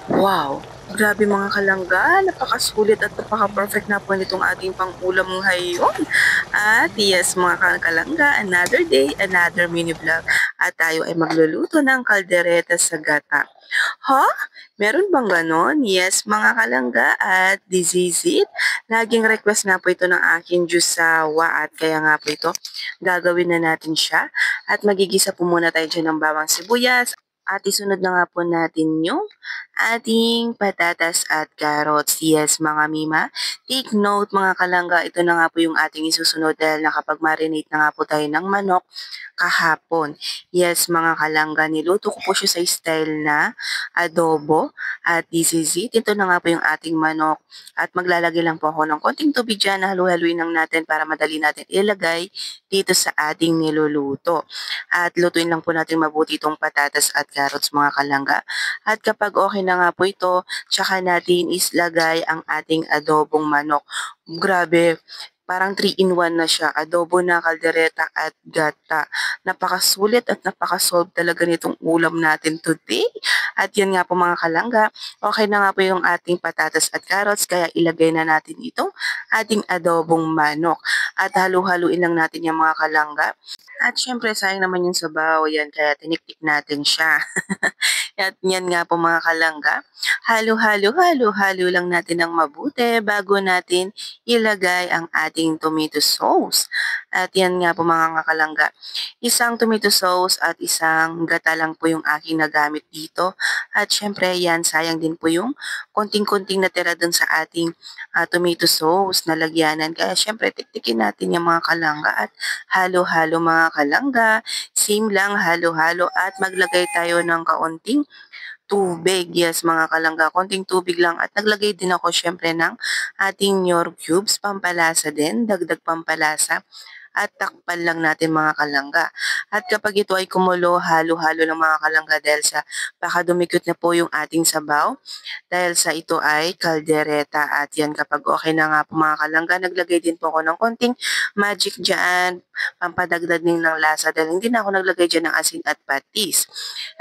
Wow! Grabe mga kalangga, napakasulit at napaka-perfect na po nitong ating pang-ulam ngayon. At yes mga kalangga, another day, another mini vlog. At tayo ay magluluto ng kaldereta sa gata. Ha? Meron bang ganon? Yes mga kalangga at this is it. Laging request nga po ito ng aking jusawa at kaya nga po ito gagawin na natin siya. At magigisa po muna tayo dyan ng bawang sibuyas at isunod na nga po natin yung ating patatas at carrots. Yes, mga mima. Take note mga kalangga, ito na nga po yung ating isusunod dahil nakapag-marinate na nga po tayo ng manok kahapon. Yes, mga kalangga, niluto ko po siya sa style na adobo. At this is it. Ito na nga po yung ating manok. At maglalagay lang po ako ng konting tubig dyan. Halu-haluin lang natin para madali natin ilagay dito sa ating niluluto. At lutuin lang po natin mabuti itong patatas at carrots mga kalangga. At kapag okay na nga po ito, tsaka natin islagay ang ating adobong manok. Grabe, parang 3-in-1 na siya. Adobo na, kaldereta at gata. Napakasulit at napakasolve talaga nitong ulam natin today. At yan nga po mga kalangga, okay na nga po yung ating patatas at carrots, kaya ilagay na natin itong ating adobong manok. At halu-haluin lang natin yung mga kalangga. At syempre, sayang naman yung sabaw, yan, kaya tiniktik natin siya. At yan nga po mga kalangga, halo-halo lang natin ng mabuti bago natin ilagay ang ating tomato sauce. At yan nga po mga kalangga, isang tomato sauce at isang gata lang po yung aking nagamit dito. At syempre yan, sayang din po yung konting-konting natira dun sa ating tomato sauce na lagyanan. Kaya syempre tiktikin natin yung mga kalangga at halo-halo mga kalangga. Same lang, halo-halo at maglagay tayo ng kaunting tubig. Yes, mga kalangga, konting tubig lang. At naglagay din ako syempre ng ating Knorr cubes, pampalasa din, dagdag pampalasa. At takpan lang natin mga kalangga. At kapag ito ay kumulo, halo-halo ng mga kalangga dahil sa baka dumikot na po yung ating sabaw. Dahil sa ito ay kaldereta. At yan, kapag okay na nga po mga kalangga, naglagay din po ako ng konting magic dyan, pampadagdag din ng lasa dahil hindi na ako naglagay dyan ng asin at patis.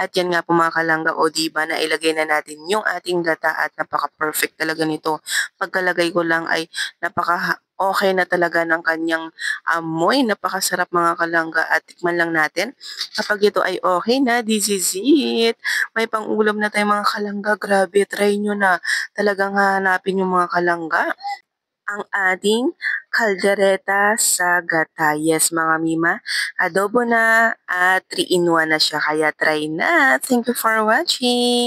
At yan nga po mga kalangga, o diba na ilagay na natin yung ating gata at napaka-perfect talaga nito. Pagkalagay ko lang ay napaka okay na talaga ng kanyang amoy. Napakasarap mga kalangga at tikman lang natin. Kapag ito ay okay na, this is it. May pang-ulam na tayo mga kalangga. Grabe, try nyo na. Talagang hahanapin yung mga kalangga ang ating kaldereta sa gata. Yes, mga mima, adobo na at 3-in-1 na siya. Kaya try na. Thank you for watching.